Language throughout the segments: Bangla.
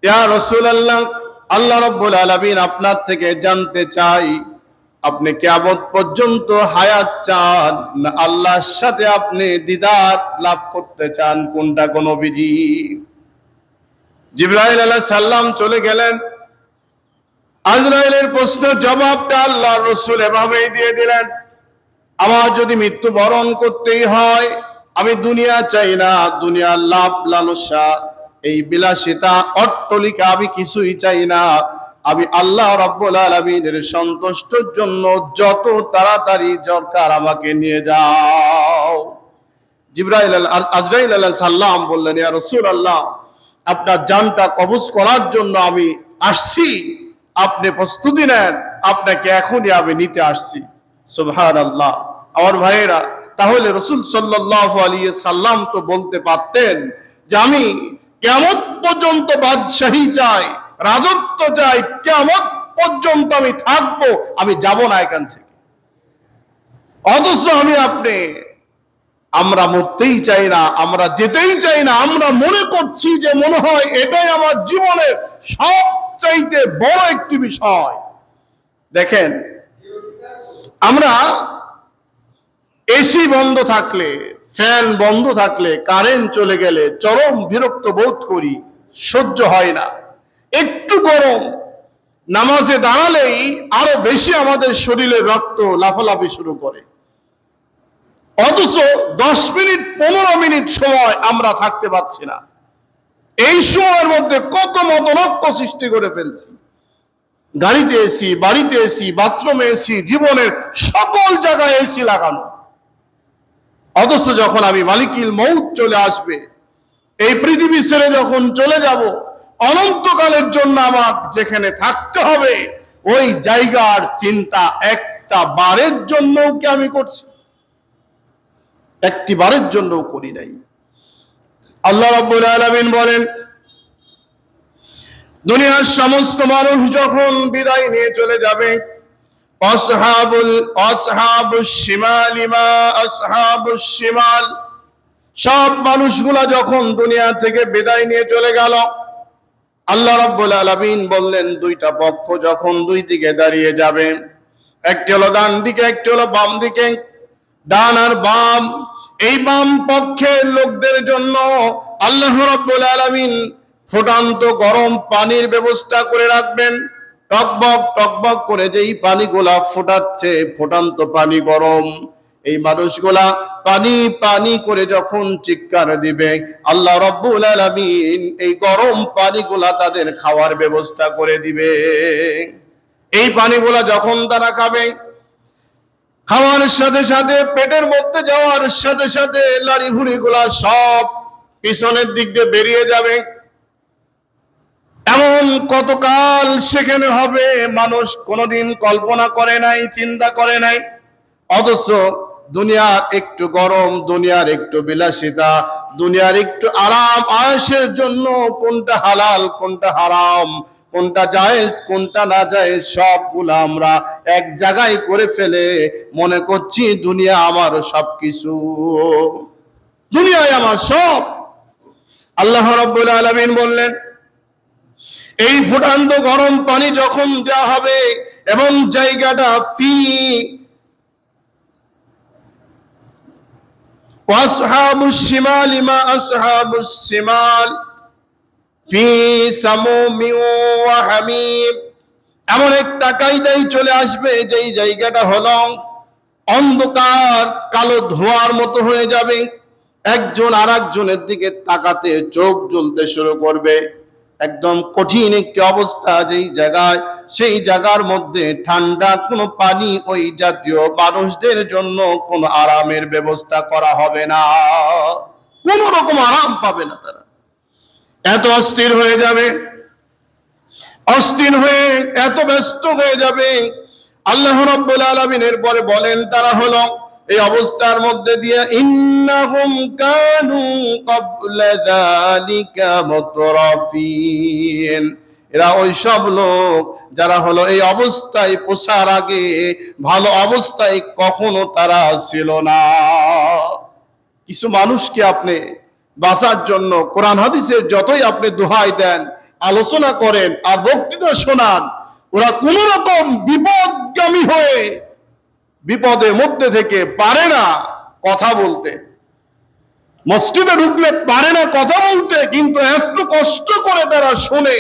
ইয়া রাসূলুল্লাহ, আল্লাহ রাব্বুল আলামিন আপনার থেকে জানতে চাই, আপনি কিয়ামত পর্যন্ত হায়াত চান না আল্লাহর সাথে আপনি দিদার লাভ করতে চান? কোনটা কোন নবীজি? জিবরাইল আলাইহিস সালাম চলে গেলেন। আজরাইলের প্রশ্ন জবাবটা আল্লাহর রাসূল এভাবেই দিয়ে দিলেন, আমার যদি মৃত্যু বরণ করতেই হয়, আমি দুনিয়া চাই না, দুনিয়ার লাভ লালসা, এই বিলাসিতা, অট্টালিকা আমি কিছুই চাই না। আমি আল্লাহ রাব্বুল আলামিনের সন্তুষ্টির জন্য যত তাড়াতাড়ি দরকার আমাকে নিয়ে যাও। আজরাইল আলাইহিস সালাম বললেন, ইয়া রাসূলুল্লাহ, আপনার জানটা কবজ করার জন্য আমি আসছি, আপনি প্রস্তুতি নেন, আপনাকে এখনই আমি নিতে আসছি। সুবহানাল্লাহ। আমার ভাইয়েরা, তাহলে রাসূল সাল্লাল্লাহু আলাইহি সাল্লাম তো বলতে পারতেন যে আমি কিয়ামত পর্যন্ত বাদশাহী চাই, রাজত্ব চাই, কিয়ামত পর্যন্ত আমি থাকবো, আমি যাব না এখান থেকে। অথচ আমরা মরতেই চাই না, আমরা যেতেই চাই না, আমরা মনে করছি যে মনে হয় এটাই আমার জীবনের সবচাইতে বড় একটি বিষয়। দেখেন, আমরা এসি বন্ধ থাকলে, ফ্যান বন্ধ থাকলে, কারেন্ট চলে গেলে চরম বিরক্ত বোধ করি, সহ্য হয় না। একটু গরম, নামাজে দাঁড়ালেই আরো বেশি আমাদের শরীরে রক্ত লাফালাফি শুরু করে। অথচ 10 মিনিট 15 মিনিট সময় আমরা থাকতে পারছি না। এই সময়ের মধ্যে কত মতনক্য সৃষ্টি করে ফেলছি। গাড়িতে এসি, বাড়িতে এসি, বাথরুমে এসি, জীবনের সকল জায়গায় এসি লাগানো। অথচ যখন আমি মালিকুল মউত চলে আসবে, এই পৃথিবী ছেড়ে যখন চলে যাব, অনন্তকালের জন্য আমার যেখানে থাকতে হবে, ওই জায়গার চিন্তা একটা বারের জন্য কি আমি করছি? একটি বারের জন্য করি নাই। আল্লাহ রাব্বুল আলামিন বলেন, দুনিয়ার সমস্ত মানুষ যখন বিদায় নিয়ে চলে যাবে, আসহাবুশ শিমালি মা আসহাবুশ শিমাল, সব মানুষগুলা যখন দুনিয়া থেকে বিদায় নিয়ে চলে গেল, আল্লাহ রাব্বুল আলামিন বললেন, দুইটা পক্ষ যখন দুই দিকে দাঁড়িয়ে যাবে, একটি হলো ডান দিকে, একটি হলো বাম দিকে। ডান আর বাম, এই বাম পক্ষের লোকদের জন্য আল্লাহ রাব্বুল আলামিন ফুটান্ত গরম পানির ব্যবস্থা করে রাখবেন। টকবক টকবক করে যেই পানিগুলা ফোটাচ্ছে, ফুটান্ত পানি, গরম, এই মানুষগুলা পানি পানি করে যখন চিৎকার দিবে, আল্লাহ রাব্বুল আলামিন এই গরম পানিগুলা তাদের খাওয়ার ব্যবস্থা করে দিবে। এই পানিগুলা যখন তারা খাবে, খাওয়ার সাথে সাথে, পেটের মধ্যে যাওয়ার সাথে সাথে লাড়ি ভুড়ি গুলা সব পিছনের দিক দিয়ে বেরিয়ে যাবে। এমন কতকাল সেখানে হবে মানুষ কোনোদিন কল্পনা করে নাই, চিন্তা করে নাই। অথচ দুনিয়ার একটু গরম, দুনিয়ার একটু বিলাসিতা, দুনিয়ার একটু আরাম আয়েশের জন্য কোনটা হালাল, কোনটা হারাম, কোনটা জায়েজ, কোনটা না জায়েজ, সবগুলো আমরা এক জায়গায় করে ফেলে মনে করছি দুনিয়া আমার সবকিছু, দুনিয়ায় আমার সব। আল্লাহ রাব্বুল আলামিন বললেন, এই ফুটান্ত গরম পানি যখন দেওয়া হবে এবং জায়গাটা ফি ওয়াসহাবুশ শিমালি মা আসহাবুশ শিমাল ফি সামুমিন ওয়া হামিম, এমন একটা কায়দায় চলে আসবে যেই জায়গাটা হলো অন্ধকার, কালো ধোঁয়ার মতো হয়ে যাবে। একজন আরেকজনের দিকে তাকাতে চোখ জ্বলতে শুরু করবে। একদম কঠিন একটি অবস্থা, যেই জায়গায়, সেই জায়গার মধ্যে ঠান্ডা কোনো পানি, ওই জাতীয় মানুষদের জন্য কোনো আরামের ব্যবস্থা করা হবে না, কোনো রকম আরাম পাবে না। তারা এত অস্থির হয়ে যাবে, অস্থির হয়ে এত ব্যস্ত হয়ে যাবে। আল্লাহ রাব্বুল আলামিন এরপরে বলেন, তারা হলো এই অবস্থার মধ্যে দিয়ে, ইন্নাহুম কানু ক্বাবলা যালিকা মুতরাফিন, এরা ওই সব লোক যারা হলো এই অবস্থায় পৌঁছার আগে ভালো অবস্থায় কখনো তারা ছিল না। কিছু মানুষকে আপনি বাঁচার জন্য কোরআন হাদিসের যতই আপনি দোহাই দেন, আলোচনা করেন আর বক্তৃতা শোনান, ওরা কোন রকম বিপদগামী হয়ে বিপদের মধ্যে থেকে পারে না কথা বলতে। মসজিদে ঢুকলে পারে না কথা বলতে, কিন্তু এত কষ্ট করে তারা শোনে,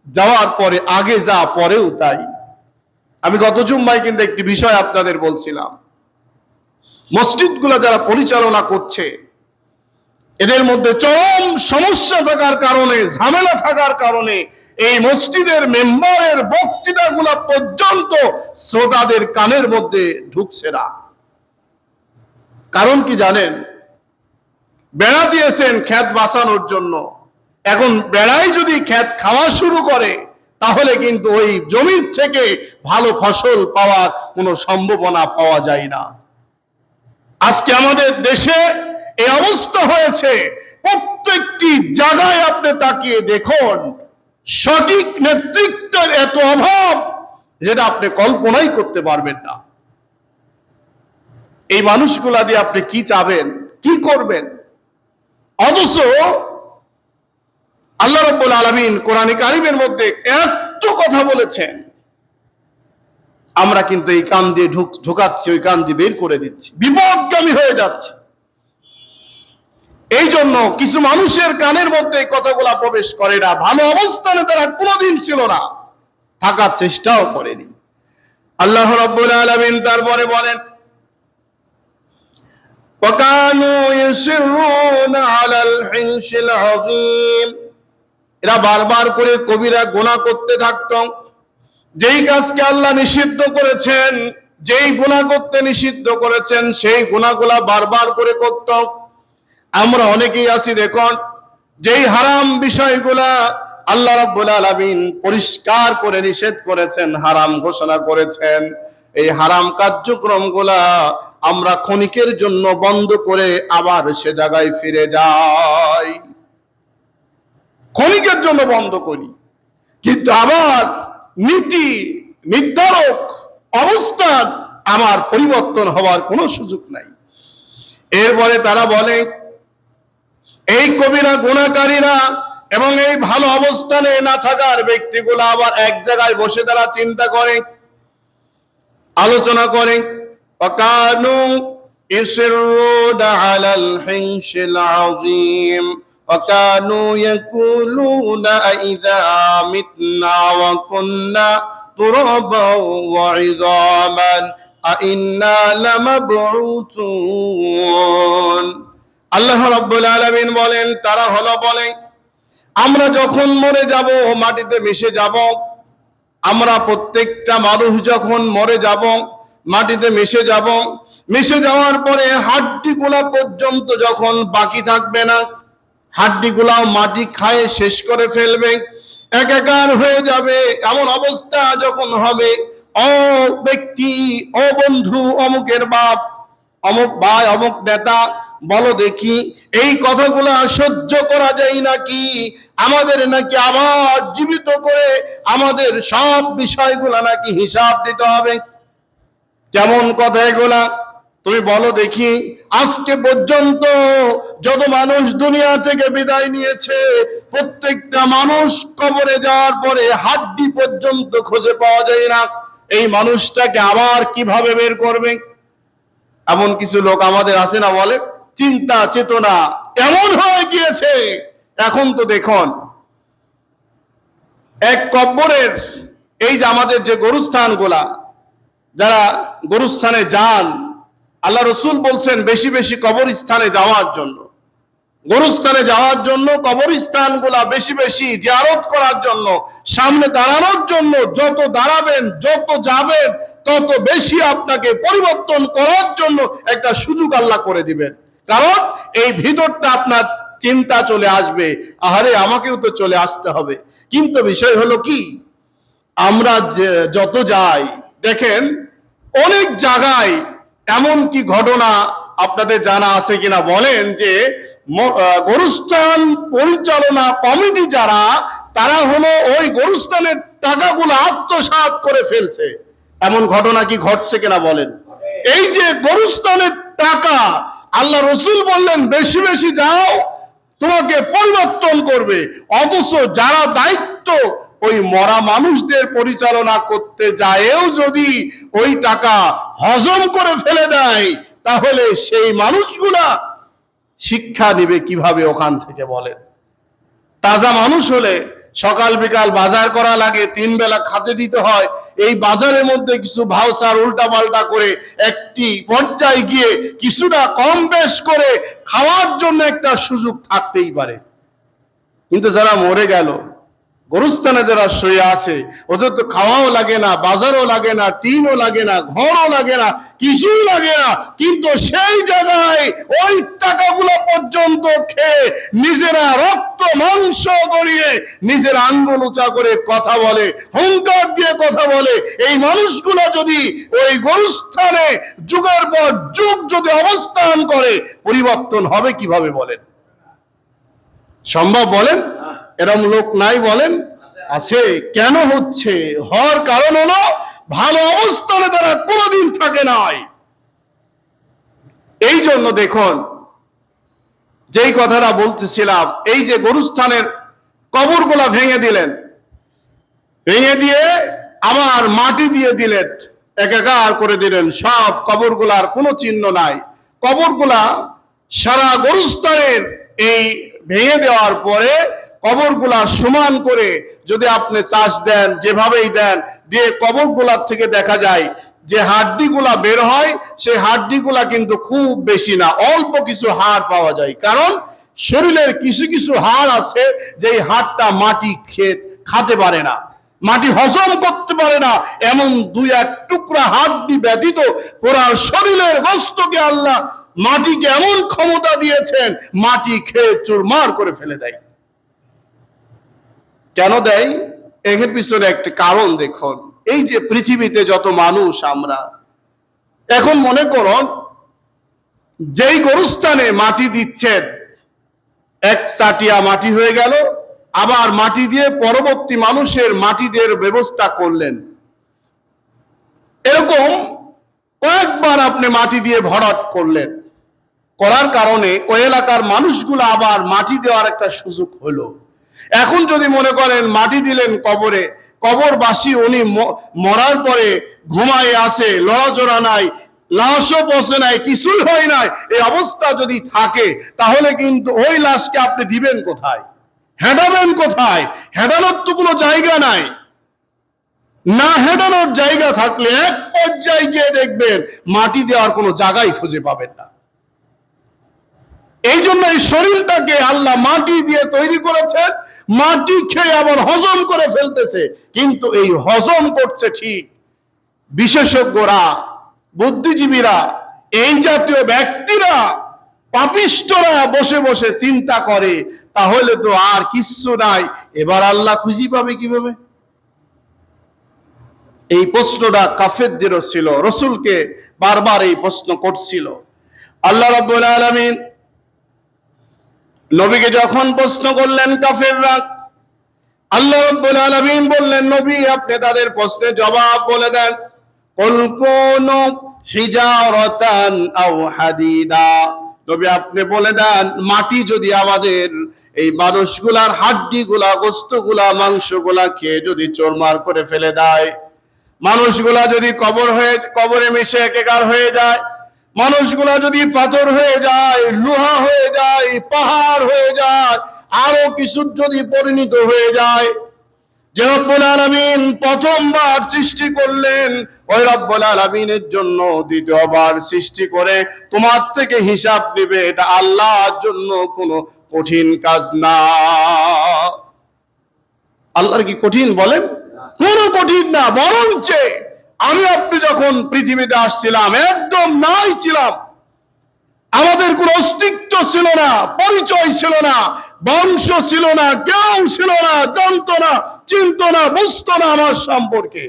যাওয়ার পরে আগে যা পরেও তাই। আমি গত জুম্মায় কিন্তু একটি বিষয় আপনাদের বলছিলাম, মসজিদগুলো যারা পরিচালনা করছে এদের মধ্যে চরম সমস্যা থাকার কারণে, ঝামেলা থাকার কারণে এই মসজিদের মেম্বারের বক্তৃতাগুলো পর্যন্ত শ্রোতাদের কানের মধ্যে ঢুকছে না। কারণ কি জানেন? বেড়া দিয়েছেন ক্ষেত বাঁচানোর জন্য, এখন বেড়াই যদি ক্ষেত খাওয়া শুরু করে তাহলে কিন্তু ওই জমির থেকে ভালো ফসল পাওয়ার কোনো সম্ভাবনা পাওয়া যায় না। আজকে আমাদের দেশে এই অবস্থা হয়েছে, প্রত্যেকটি জায়গায় আপনি তাকিয়ে দেখুন, সঠিক নেতৃত্বের এত অভাব যেটা আপনি কল্পনাই করতে পারবেন না। এই মানুষগুলা দিয়ে আপনি কি চাবেন, কি করবেন? অথচ আল্লাহ রাব্বুল আলামিন কোরআনে কারীমের মধ্যে এত কথা বলেছেন, আমরা কিন্তু এই কান দিয়ে ঢোকাচ্ছি, ওই কান দিয়ে বের করে দিচ্ছি, বিপদগামী হয়ে যাচ্ছে। এই জন্য কিছু মানুষের কানের মধ্যে এই কথাগুলা প্রবেশ করে না, ভালো অবস্থানে তারা কোনোদিন ছিল না, থাকার চেষ্টাও করেনি। আল্লাহ রাব্বুল আলামিন তারপরে বলেন, وَكَانُوا يُصِرُّونَ عَلَى الْحِنْثِ الْعَظِيمِ, এরা বারবার করে কবিরা গুনাহ করতে থাকত। যেই কাজকে আল্লাহ নিষিদ্ধ করেছেন, যেই গুনাহ করতে নিষিদ্ধ করেছেন, সেই গুনাহগুলা বারবার করে করত। আমরা অনেকেই আছি দেখুন, যেই হারাম বিষয়গুলা আল্লাহ রাব্বুল আলামিন পরিষ্কার করে নিষেধ করেছেন, হারাম ঘোষণা করেছেন, এই হারাম কার্যক্রমগুলা আমরা ক্ষণিকের জন্য বন্ধ করে আবার সে জায়গায় ফিরে যাই, ক্ষণিকের জন্য বন্ধ করি, কিন্তু আবার নীতি নির্ধারক অবস্থান আমার পরিবর্তন হওয়ার কোনো সুযোগ নাই। এরপরে তারা বলে, এই কবিরা গুনাহকারীরা এবং এই ভালো অবস্থানে না থাকার ব্যক্তিগুলো আবার এক জায়গায় বসে তারা চিন্তা করে, আলোচনা করে, وَكَانُوا يُصِرُّونَ عَلَى الْحِنْثِ الْعَظِيمِ وَكَانُوا يَقُولُونَ أَإِذَا مِتْنَا وَكُنَّا تُرَابًا وَعِظَامًا أَإِنَّا لَمَبْعُوثُونَ। আল্লাহ রাব্বুল আলামিন বলেন, তারা হলো বলে, আমরা যখন মরে যাব, মাটিতে মিশে যাব, আমরা প্রত্যেকটা মানুষ যখন মরে যাব, মাটিতে মিশে যাব, মিশে যাওয়ার পরে হাড্ডিগুলা পর্যন্ত যখন বাকি থাকবে না, হাড্ডিগুলাও মাটি খায় শেষ করে ফেলবে, একাকার হয়ে যাবে, এমন অবস্থা যখন হবে, ও ব্যক্তি, ও বন্ধু, অমুকের বাপ, অমুক ভাই, অমুক নেতা, বলো দেখি এই কথাগুলা সহ্য করা যায় নাকি? আমাদের নাকি আবার জীবিত করে আমাদের সব বিষয়গুলা নাকি হিসাব দিতে হবে? কেমন কথা এগুলা? তুমি বলো দেখি, আজকে পর্যন্ত যত মানুষ দুনিয়া থেকে বিদায় নিয়েছে, প্রত্যেকটা মানুষ কবরে যাওয়ার পরে হাড্ডি পর্যন্ত খুঁজে পাওয়া যায় না। এই মানুষটাকে আবার কিভাবে বের করবে? এমন কিছু লোক আমাদের আছে না, বলে চিন্তা চেতনা এমন হয়ে গিয়েছে। এখন তো দেখুন, এক কবরের, এই যে আমাদের যে গরুস্থানগুলা, যারা গরুস্থানে যান, আল্লাহ রসুল বলছেন বেশি বেশি কবরস্থানে যাওয়ার জন্য, গরুস্থানে যাওয়ার জন্য, কবরস্থানগুলা বেশি বেশি জিয়ারত করার জন্য, সামনে দাঁড়ানোর জন্য। যত দাঁড়াবেন, যত যাবেন, তত বেশি আপনাকে পরিবর্তন করার জন্য একটা সুযোগ আল্লাহ করে দিবেন। কারণ এই ভিতরটা আপনার চিন্তা চলে আসবে, আহারে আমাকেও তো চলে আসতে হবে। কিন্তু বিষয় হলো কি, আমরা যত যাই দেখেন, অনেক জায়গায় এমন কি ঘটনা আপনাদের জানা আছে কিনা বলেন, যে গরুস্থান পরিচালনা কমিটি যারা, তারা হলো ওই গরুস্থানের টাকাগুলো আত্মসাৎ করে ফেলছে। এমন ঘটনা কি ঘটছে কিনা বলেন? এই যে গরুস্থানের টাকা, আল্লাহ রসুল বললেন বেশি বেশি যাও, তোমাকে পরিবর্তন করবে। অথচ যারা দায়িত্ব ওই মরা মানুষদের পরিচালনা করতে যায়ও যদি ওই টাকা হজম করে ফেলে দেয়, তাহলে সেই মানুষগুলা শিক্ষা নিবে কিভাবে ওখান থেকে বলেন? তাজা মানুষ হলে সকাল বিকাল বাজার করা লাগে, 3 বেলা খেতে দিতে হয়। এই বাজারের মধ্যে কিছু ভাউচার উল্টা পাল্টা করে একটি পর্যায়ে গিয়ে কিছুটা কম বেশ করে খাওয়ার জন্য একটা সুযোগ থাকতেই পারে। কিন্তু যারা মরে গেল, গোরস্থানে যারা শুয়ে আছে, ওদের তো খাওয়াও লাগে না, বাজারও লাগে না, টিনও লাগে না, ঘরও লাগে না, কিছুই লাগে না, কিন্তু সেই জায়গায় ওই টাকাগুলো পর্যন্ত খেয়ে নিজেরা রক্ত মাংস গড়িয়ে নিজের আঙ্গুল উঁচা করে কথা বলে, হুঙ্কার দিয়ে কথা বলে। এই মানুষগুলো যদি ওই গোরস্থানে যুগের পর যুগ যদি অবস্থান করে, পরিবর্তন হবে কিভাবে বলেন? সম্ভব বলেন? এরকম লোক নাই বলেন? আছে। কেন হচ্ছে? হওয়ার কারণ হলো ভালো অবস্থানে তারা কোনোদিন থাকে নাই। এই জন্য দেখুন, যেই কথাটা বলতেছিলাম, এই যে গোরস্থানের কবরগুলা ভেঙে দিলেন, ভেঙে দিয়ে আবার মাটি দিয়ে দিলেন, একাকার করে দিলেন, সব কবরগুলার কোনো চিহ্ন নাই। কবরগুলা সারা গোরস্থানের এই ভেঙে দেওয়ার পরে কবরগুলা সমান করে যদি আপনি চাষ দেন, যেভাবেই দেন, দিয়ে কবরগুলার থেকে দেখা যায় যে হাড্ডিগুলা বের হয়, সেই হাড্ডিগুলা কিন্তু খুব বেশি না, অল্প কিছু হাড় পাওয়া যায়। কারণ শরীরের কিছু কিছু হাড় আছে যে হাড়টা মাটি খাতে পারে না, মাটি হজম করতে পারে না। এমন 2-1 টুকরা হাড্ডি ব্যতীত পুরা শরীরের গোশতকে আল্লাহ মাটিকে এমন ক্ষমতা দিয়েছেন, মাটি খেয়ে চুরমার করে ফেলে দেয়। কেন দেয়? এর পিছনে একটা কারণ দেখুন। এই যে পৃথিবীতে যত মানুষ আমরা, এখন মনে করুন যেই গোরস্থানে মাটি দিচ্ছেন, এক চাটিয়া মাটি হয়ে গেল, আবার মাটি দিয়ে পরবর্তী মানুষের মাটি দেওয়ার ব্যবস্থা করলেন। এরকম কয়েকবার আপনি মাটি দিয়ে ভরাট করলেন, করার কারণে ওই এলাকার মানুষগুলো আবার মাটি দেওয়ার একটা সুযোগ হলো। এখন যদি মনে করেন মাটি দিলেন কবরে, কবরবাসী উনি মরার পরে ঘুমায় আছে, লড়াচড়া নাই, লাশও পচে নাই, কিছুই হয় নাই, এই অবস্থা যদি থাকে, তাহলে কিন্তু ওই লাশকে আপনি দিবেন কোথায়? হেঁটাবেন কোথায়? হেঁটানোর তো কোনো জায়গা নাই। না হেঁটানোর জায়গা থাকলে এক পর্যায়ে গিয়ে দেখবেন মাটি দেওয়ার কোনো জায়গায় খুঁজে পাবেন না। এই জন্য এই শরীরটাকে আল্লাহ মাটি দিয়ে তৈরি করেছেন, মাটি খেয়ে আবার হজম করে ফেলতেছে। কিন্তু এই হজম করছে ঠিক বিশেষজ্ঞরা, বুদ্ধিজীবীরা, এই জাতীয় ব্যক্তিরা, পাপিষ্টরা বসে বসে চিন্তা করে, তাহলে তো আর কিচ্ছু নাই, এবার আল্লাহ খুঁজি পাবে কিভাবে? এই প্রশ্নটা কাফেরদেরও ছিল, রসুলকে বারবার এই প্রশ্ন করছিল। আল্লাহ রাব্বুল আলামিন নবীকে যখন প্রশ্ন করলেন কাফেররা, আল্লাহ রাব্বুল আলামিন বললেন, নবী আপনি তাদের প্রশ্নের জবাব বলে দেন। কুল কুনু হিজারাতান আও হাদিদা, নবী আপনি বলে দেন, মাটি যদি আমাদের এই মানুষগুলার হাড্ডিগুলা, গোশতগুলা, মাংসগুলা খেয়ে যদি চোরমার করে ফেলে দেয়, মানুষগুলা যদি কবরে মিশে একাকার হয়ে যায়, মানুষগুলা যদি পাথর হয়ে যায়, লোহা হয়ে যায়, পাহাড় হয়ে যায়, আরো কিছু যদি পরিণত হয়ে যায়, যে রব্বুল আলামিন প্রথমবার সৃষ্টি করলেন, ওই রব্বুল আলামিনের জন্য দ্বিতীয়বার সৃষ্টি করে তোমার থেকে হিসাব নেবে, এটা আল্লাহর জন্য কোনো কঠিন কাজ না। আল্লাহর কি কঠিন বলেন? কোনো কঠিন না। বরঞ্চ আমি আপনি যখন পৃথিবীতে আসছিলাম একদম নাই ছিলাম, আমাদের কোনো অস্তিত্ব ছিল না, পরিচয় ছিল না, বংশ ছিল না, কেউ ছিল না, জানতো না, চিনতো না, বুঝতো না আমার সম্পর্কে।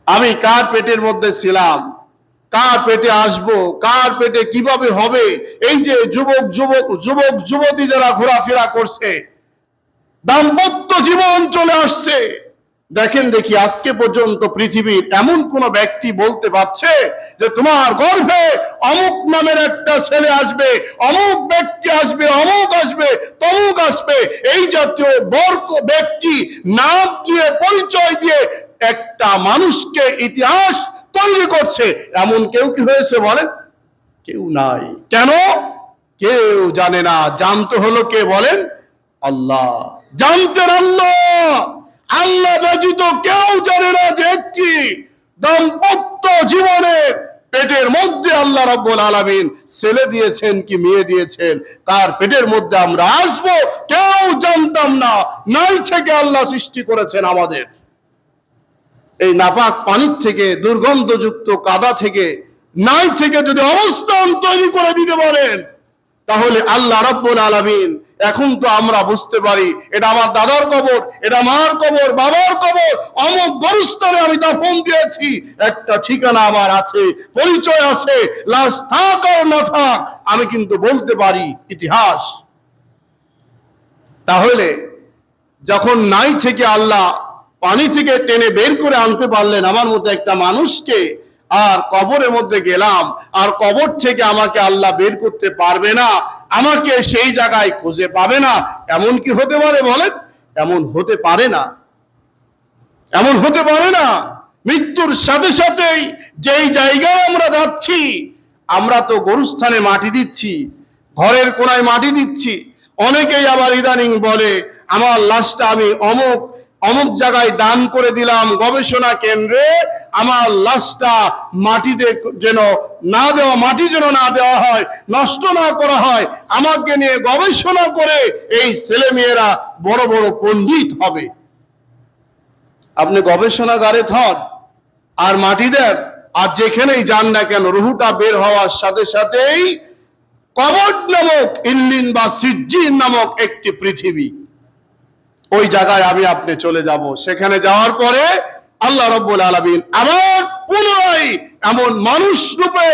আমি কার পেটের মধ্যে ছিলাম, কার পেটে আসবো, কার পেটে কিভাবে হবে, এই যে যুবক যুবতী যারা ঘোরাফেরা করছে, দাম্পত্য জীবন চলে আসছে, দেখেন দেখি আজকে পর্যন্ত পৃথিবীর এমন কোন ব্যক্তি বলতে পারছে যে তোমার গর্ভে অমুক নামের একটা ছেলে আসবে, অমুক ব্যক্তি আসবে, অমুক আসবে, তমুক আসবে, এই জাতীয় বর্গ ব্যক্তি নাম দিয়ে পরিচয় দিয়ে একটা মানুষকে ইতিহাস তৈরি করছে, এমন কেউ কি হয়েছে বলেন? কেউ নাই। কেন? কেউ জানে না। জানতে হলো কে বলেন? আল্লাহ। জানতেন আল্লাহ। আল্লাহ ব্যতীত কেউ জানে না যে একটি দাম্পত্য জীবনে পেটের মধ্যে আল্লাহ রাব্বুল আলামিন ছেলে দিয়েছেন কি মেয়ে দিয়েছেন, কার পেটের মধ্যে আমরা আসব কেউ জানতাম না। নাই থেকে আল্লাহ সৃষ্টি করেছেন আমাদের। এই নাপাক পানির থেকে, দুর্গন্ধযুক্ত কাদা থেকে, নাই থেকে যদি অবস্থান তৈরি করে দিতে পারেন, তাহলে আল্লাহ রাব্বুল আলামিন, এখন তো আমরা বুঝতে পারি এটা আমার দাদার কবর, এটা মার কবর, বাবার কবর, অমুক গরুস্থানে আমি দাফন দিয়েছি, একটা ঠিকানা আমার আছে, পরিচয় আছে, লাশ থাক আর না থাক আমি কিন্তু বলতে পারি ইতিহাস। তাহলে যখন নাই থেকে আল্লাহ পানি থেকে টেনে বের করে আনতে পারলেন আমার মতো একটা মানুষকে, আর কবরের মধ্যে গেলাম, আর কবর থেকে আমাকে আল্লাহ বের করতে পারবে না, আমাকে সেই জায়গায় খুঁজে পাবে না, এমন কি হতে পারে বলেন? এমন হতে পারে না। এমন হতে পারে না। মৃত্যুর সাথে সাথেই যেই জায়গায় আমরা যাচ্ছি, আমরা তো গরুস্থানে মাটি দিচ্ছি, ঘরের কোনায় মাটি দিচ্ছি। অনেকেই আবার ইদানিং বলে আমার লাশটা আমি অমুক অমুক জায়গায় দান করে দিলাম গবেষণা কেন্দ্রে, আমার লাশটা মাটিতে যেন না দেওয়া, মাটি যেন না দেওয়া হয়, নষ্ট না করা হয়, আমাকে নিয়ে গবেষণা করে এই ছেলে মেয়েরা বড় বড় পণ্ডিত হবে। আপনি গবেষণাগারে থন আর মাটি দেন, আর যেখানেই যান না কেন রুহুটা বের হওয়ার সাথে সাথেই কবর নামক ইল্লিন বা সিজ্জিন নামক একটি পৃথিবী, ওই জায়গায় আমি আপনি চলে যাব। সেখানে যাওয়ার পরে আল্লাহ রাব্বুল আলামিন আবার পুনরায় এমন মানুষ রূপে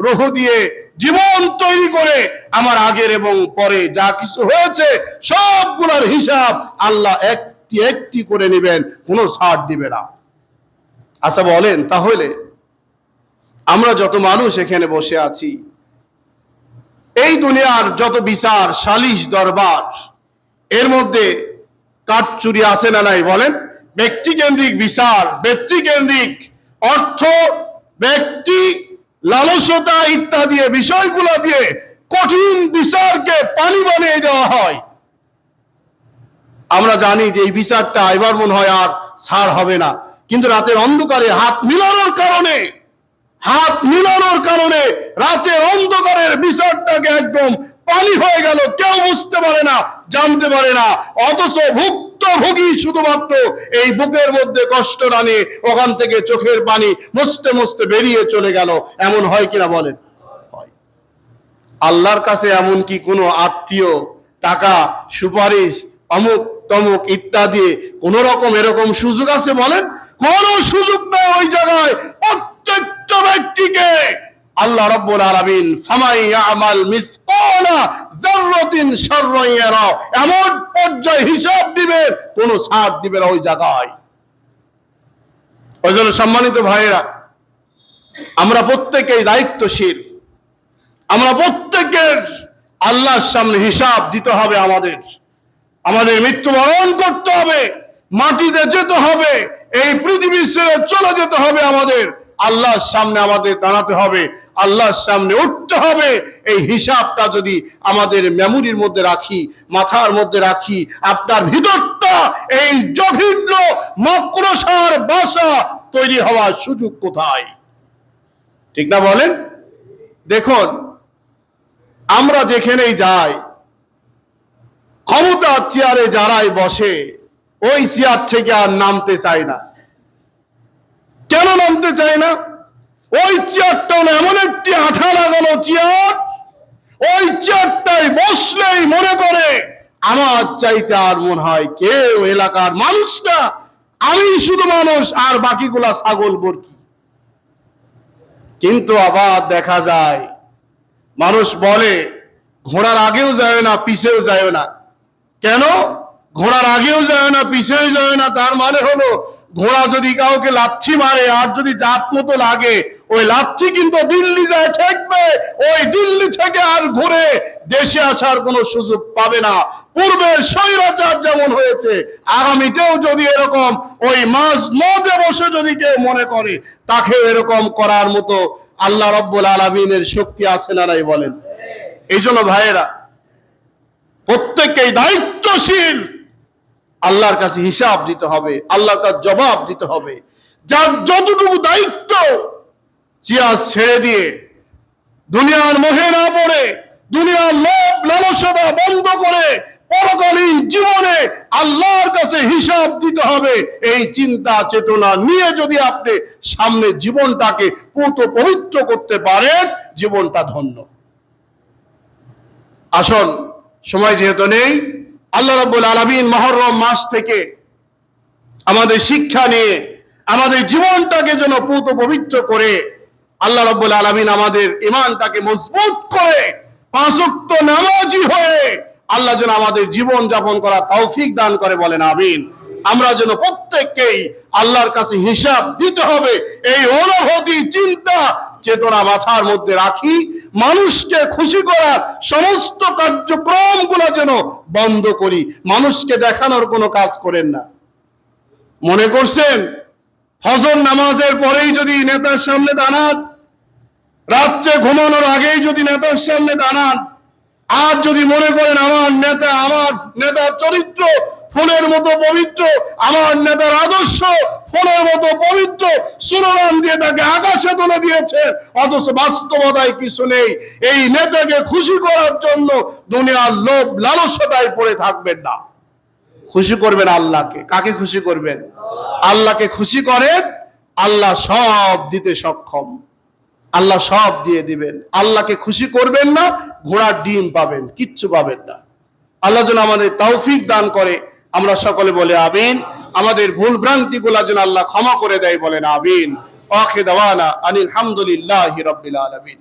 রূহ দিয়ে জীবন তৈরি করে আমার আগের এবং পরে যা কিছু হয়েছে সবগুলোর হিসাব আল্লাহ একটি একটি করে নেবেন, কোনো ছাড় দিবে না। আচ্ছা বলেন, তাহলে আমরা যত মানুষ এখানে বসে আছি, এই দুনিয়ার যত বিচার সালিশ দরবার, এর মধ্যে কাটচুরি আছে না নাই বলেন? ব্যক্তিকেন্দ্রিক বিচার, ব্যক্তিকেন্দ্রিক অর্থ, ব্যক্তি লালসতা ইত্যাদি বিষয়গুলো দিয়ে কঠিন বিচারকে পানি বানিয়ে দেওয়া হয়। আমরা জানি যে এই বিচারটা এবার মনে হয় আর ছাড় হবে না, কিন্তু রাতের অন্ধকারে হাত মিলানোর কারণে রাতের অন্ধকারের বিচারটাকে একদম পানি হয়ে গেল, কেউ বুঝতে পারে না, জানতে পারে না, অথচ ভুক্তভোগী শুধুমাত্র এই বুকের মধ্যে কষ্ট টানে, ওখান থেকে চোখের পানি মুছতে মুছতে বেরিয়ে চলে গেল। এমন হয় কিনা বলেন? হয়। আল্লাহর কাছে এমন কি কোনো আত্মীয় টাকা সুপারিশ অমুক তমুক ইত্যাদি কোন রকম এরকম সুযোগ আছে বলেন? কোন সুযোগ নেই। ওই জায়গায় প্রত্যেকটা ব্যক্তিকে আল্লাহ রাব্বুল আলামিন ফামাই ইয়ামাল মিসকালা যাররাতিন শাররান ইয়ারা এমন পর্যায়ে হিসাব দিবেন, কোন ছাড় দিবে না ওই জায়গায়। ওইজন্য সম্মানিত ভাইয়েরা, আমরা প্রত্যেকেই দায়িত্বশীল, আমরা প্রত্যেকের আল্লাহর সামনে হিসাব দিতে হবে। আমাদের মৃত্যুবরণ করতে হবে, মাটিতে যেতে হবে, এই পৃথিবী ছেড়ে চলে যেতে হবে, আমাদের আল্লাহর সামনে আমাদের দাঁড়াতে হবে, আল্লাহর সামনে উঠতে হবে। এই হিসাবটা যদি আমাদের মেমোরির মধ্যে রাখি, মাথার মধ্যে রাখি, আপনার ভিতরটা এই জঘন্য মাকড়সার বাসা তৈরি হওয়ার সুযোগ কোথায়? ঠিক না বলেন? দেখুন, আমরা যেখানেই যাই, ক্ষমতার চেয়ারে যারাই বসে ওই চেয়ার থেকে আর নামতে চায় না। কেন নামতে চায় না? ওই চেয়ারটা এমন একটি আঠা লাগানো চেয়ার, ওই চেয়ারটায় বসলেই মনে করে আমার চাইতে আর মনে হয় কেউ এলাকার মানুষ না, আমি শুধু মানুষ আর বাকিগুলা ছাগল বর্কি। কিন্তু আবার দেখা যায় মানুষ বলে ঘোড়ার আগেও যায় না পিছেও যায় না। কেন ঘোড়ার আগেও যায় না পিছেও যায় না? তার মানে হলো ঘোড়া যদি কাউকে লাথি মারে আর যদি জাত মতো লাগে, ওই লাথি কিন্তু দিল্লি যায় ঠেকবে, ওই দিল্লি থেকে আর ঘুরে দেশে আসার কোনো সুযোগ পাবে না। পূর্বে স্বৈরাচার যেমন হয়েছে, আগামীতেও যদি এরকম ওই মাঝ মধ্যে বসে যদি কেউ মনে করে, তাকে এরকম করার মতো আল্লাহ রাব্বুল আলামিনের শক্তি আছে না নাই বলেন? এই জন্য ভাইয়েরা, প্রত্যেককেই দায়িত্বশীল, আল্লাহর কাছে হিসাব দিতে হবে, আল্লাহর কাছে জবাব দিতে হবে। যার যতটুকু দায়িত্ব, চিয়াজ ছেড়ে দিয়ে দুনিয়ার মোহে না পড়ে, দুনিয়ার লোভ লালসা বন্ধ করে পরকালীন জীবনে আল্লাহর কাছে হিসাব দিতে হবে, এই চিন্তা চেতনা নিয়ে যদি আপনি সামনে জীবনটাকে পুত পবিত্র করতে পারেন, জীবনটা ধন্য। আসুন, সময় যেহেতু নেই, আল্লাহ রাব্বুল আলামিন মুহররম মাস থেকে আমাদের শিক্ষা নিয়ে আমাদের জীবনটাকে যেন পুত পবিত্র করে, আল্লাহ রাব্বুল আলামিন আমাদের ঈমানটাকে মজবুত করে পাঁচ ওয়াক্ত নামাজি হয়ে আল্লাহ যেন আমাদের জীবন যাপন করার তৌফিক দান করে, বলেন আমিন। আমরা যেন প্রত্যেককেই আল্লাহর কাছে হিসাব দিতে হবে, এই অনুভূতি চিন্তা চেতনা মাথার মধ্যে রাখি। মানুষকে খুশি করার সমস্ত কার্যক্রমগুলো যেন বন্ধ করি, মানুষকে দেখানোর কোনো কাজ করেন না। মনে করছেন ফজর নামাজের পরেই যদি নেতার সামনে দাঁড়ান, রাত্রে ঘুমানোর আগেই যদি নেতার সামনে দাঁড়ান, আর যদি মনে করেন আমার নেতার চরিত্র ফুলের মতো পবিত্র, আমার নেতার আদর্শ ফুলের মতো পবিত্র, স্লোগান দিয়ে তাকে আকাশে তুলে দিয়েছেন, অথচ বাস্তবতায় কিছু নেই, এই নেতাকে খুশি করার জন্য দুনিয়ার লোভ লালসায় পড়ে থাকবেন না। খুশি করবেন আল্লাহকে। কাকে খুশি করবেন? আল্লাহকে খুশি করেন, আল্লাহ সব দিতে সক্ষম, আল্লাহ সব দিয়ে দিবেন। আল্লাহকে খুশি করবেন না, ঘোড়ার ডিম পাবেন, কিচ্ছু পাবেন না। আল্লাহ যেন আমাদের তৌফিক দান করে, আমরা সকলে বলে আমিন। আমাদের ভুল ভ্রান্তি গুলা যেন আল্লাহ ক্ষমা করে দেয়, বলেন আমিন। আখির দাওয়ানা আনিল হামদুলিল্লাহি রাব্বিল আলামিন।